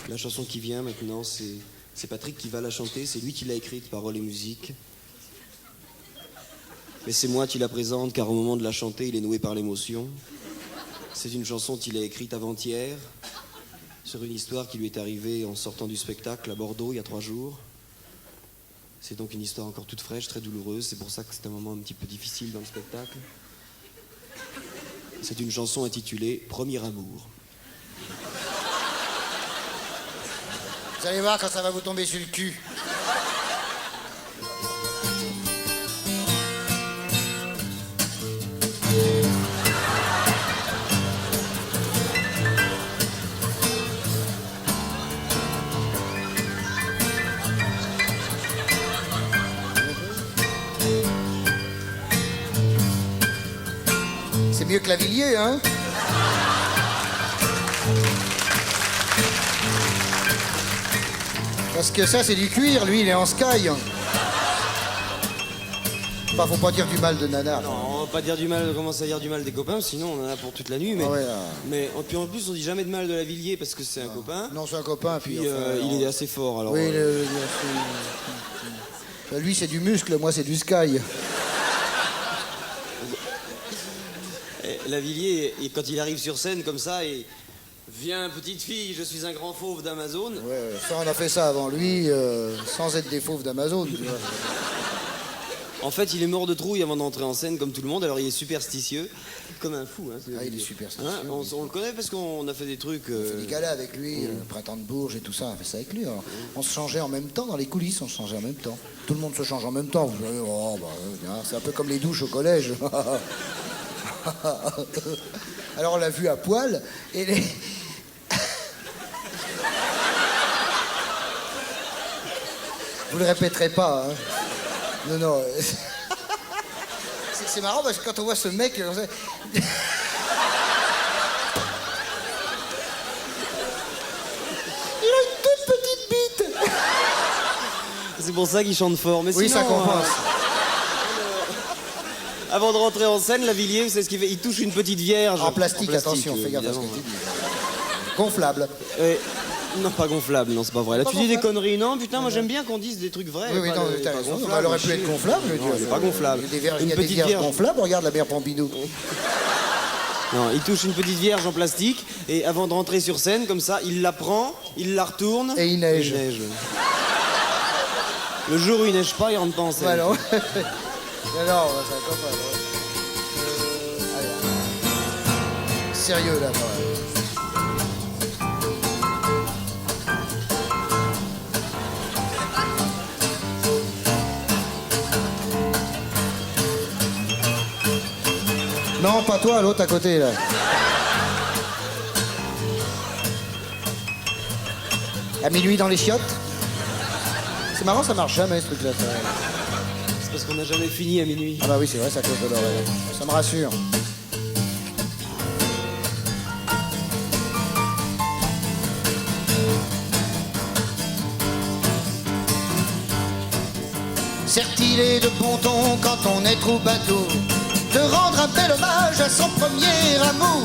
La chanson qui vient maintenant, c'est Patrick qui va la chanter, c'est lui qui l'a écrite, paroles et musique. Mais c'est moi qui la présente, car au moment de la chanter, il est noué par l'émotion. C'est une chanson qu'il a écrite avant-hier, sur une histoire qui lui est arrivée en sortant du spectacle à Bordeaux il y a 3 jours. C'est donc une histoire encore toute fraîche, très douloureuse, c'est pour ça que c'est un moment un petit peu difficile dans le spectacle. C'est une chanson intitulée « Premier amour ». Vous allez voir quand ça va vous tomber sur le cul. C'est mieux que Lavilliers, hein? Parce que ça, c'est du cuir, lui, il est en sky. Enfin, faut pas dire du mal de Nana. Non, on va pas dire du mal, on commence à dire du mal des copains, sinon on en a pour toute la nuit. Mais, Ah ouais, puis en plus, on dit jamais de mal de Lavilliers parce que c'est un copain. Non, c'est un copain, puis enfin, il est assez fort, alors... Oui, lui, c'est du muscle, moi, c'est du sky. Lavilliers, quand il arrive sur scène comme ça, et viens petite fille, je suis un grand fauve d'Amazon. Ouais, ça, on a fait ça avant lui, sans être des fauves d'Amazon, tu vois. En fait, il est mort de trouille avant d'entrer en scène, comme tout le monde, alors il est superstitieux, comme un fou. Hein, Ah, il est superstitieux. Hein, on le connaît parce qu'on a fait des trucs... On fait des galas avec lui, Printemps de Bourges et tout ça, on a fait ça avec lui. Alors. On se changeait en même temps, dans les coulisses, on se changeait en même temps. Tout le monde se change en même temps. Vous savez, c'est un peu comme les douches au collège. Alors on l'a vu à poil, et les... Vous le répéterez pas, hein. Non, non. C'est marrant parce que quand on voit ce mec... Il a une toute petite bite. C'est pour ça qu'il chante fort. Mais oui, sinon, ça compense. Avant de rentrer en scène, Lavilliers, vous savez ce qu'il fait? Il touche une petite vierge. En plastique, attention, fais gaffe à ce que tu dis. Gonflable. Non, pas gonflable, non, c'est pas vrai. Là, Pas tu dis des gonflable. conneries, non? Putain, moi j'aime bien qu'on dise des trucs vrais. Oui, non, t'as raison. Elle aurait pu être gonflable. Non, elle est pas gonflable. Il y a des vierges gonflables, regarde la mère Pompidou. Non, il touche une petite vierge en plastique, et avant de rentrer sur scène, comme ça, il la prend, il la retourne... Et il neige. Le jour où il neige pas, il rentre pas en scène. Ouais, non. Non, ça comprend. Sérieux, là, quand même. Non, pas toi, l'autre à côté, là. À minuit dans les chiottes. C'est marrant, ça marche jamais, ce truc-là. C'est parce qu'on n'a jamais fini à minuit. Ah bah oui, c'est vrai, ça cloche de l'oreille. Ça me rassure. Certes, il est de bon ton quand on est troubadour de rendre un bel hommage à son premier amour.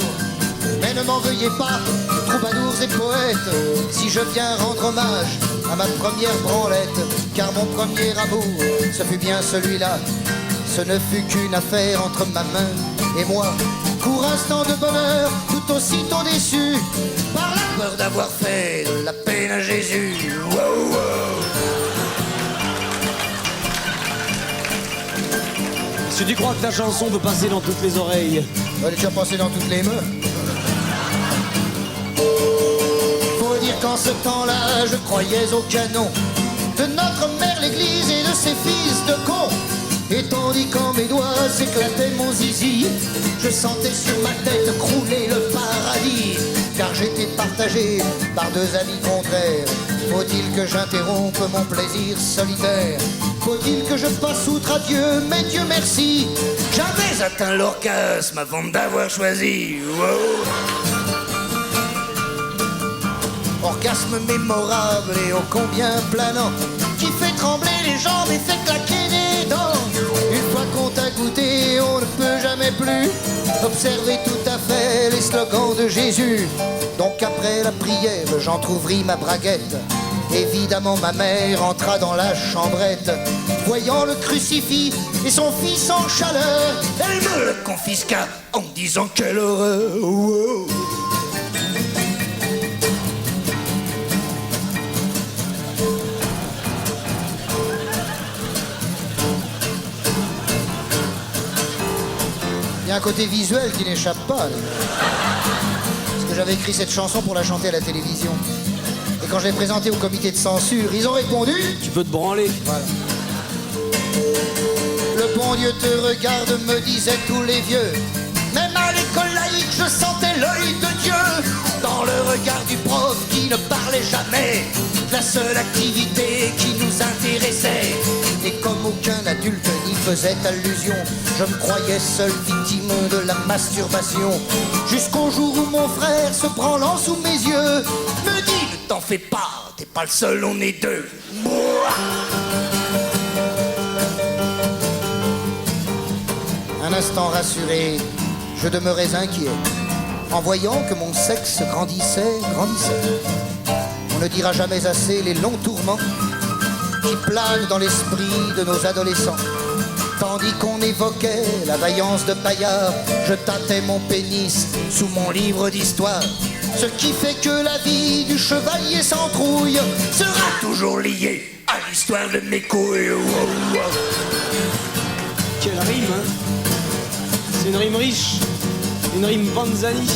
Mais ne m'en veuillez pas, troubadours et poètes, si je viens rendre hommage à ma première branlette. Car mon premier amour, ce fut bien celui-là. Ce ne fut qu'une affaire entre ma main et moi. Court instant de bonheur, tout aussitôt déçu par la peur d'avoir fait de la peine à Jésus. Wow, wow. Si tu crois que ta chanson peut passer dans toutes les oreilles... Elle est déjà passée dans toutes les mains. Faut dire qu'en ce temps-là, je croyais au canon de notre mère l'église et de ses fils de cons. Et tandis qu'en mes doigts s'éclatait mon zizi, je sentais sur ma tête crouler le paradis. Car j'étais partagé par 2 amis contraires. Faut-il que j'interrompe mon plaisir solitaire? Faut-il que je passe outre à Dieu? Mais Dieu merci, j'avais atteint l'orgasme avant d'avoir choisi. Wow. Orgasme mémorable et ô combien planant, qui fait trembler les jambes et fait claquer des dents. Une fois qu'on t'a goûté, on ne peut jamais plus observé tout à fait les slogans de Jésus. Donc après la prière, j'entr'ouvris ma braguette. Évidemment ma mère entra dans la chambrette. Voyant le crucifix et son fils en chaleur, elle me le confisqua en me disant quelle horreur. Wow. Il y a un côté visuel qui n'échappe pas. Parce que j'avais écrit cette chanson pour la chanter à la télévision. Et quand je l'ai présentée au comité de censure, ils ont répondu... Tu peux te branler. Voilà. Le bon Dieu te regarde, me disaient tous les vieux. Même à l'école laïque, je sentais l'œil de Dieu. Dans le regard du prof qui ne parlait jamais. La seule activité qui nous intéressait. Et comme aucun adulte n'y faisait allusion, je me croyais seul victime de la masturbation. Jusqu'au jour où mon frère, se branlant sous mes yeux, me dit « Ne t'en fais pas, t'es pas le seul, on est deux. » Un instant rassuré, je demeurais inquiet, en voyant que mon sexe grandissait. On ne dira jamais assez les longs tourments qui planent dans l'esprit de nos adolescents. Tandis qu'on évoquait la vaillance de Bayard, je tâtais mon pénis sous mon livre d'histoire. Ce qui fait que la vie du chevalier sans trouille sera toujours liée à l'histoire de mes couilles. Quelle rime, hein? C'est une rime riche, une rime Panzani.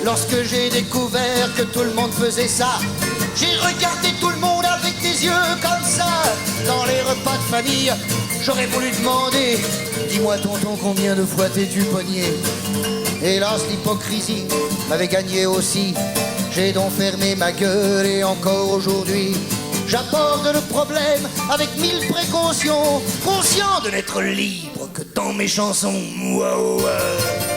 Lorsque j'ai découvert que tout le monde faisait ça, j'ai regardé tout le monde avec des yeux comme ça. Dans les repas de famille, j'aurais voulu demander « Dis-moi tonton, combien de fois t'es-tu pogné ?» Hélas, l'hypocrisie m'avait gagné aussi. J'ai donc fermé ma gueule et encore aujourd'hui j'aborde le problème avec 1000 précautions, conscient de n'être libre que dans mes chansons. Wow, wow.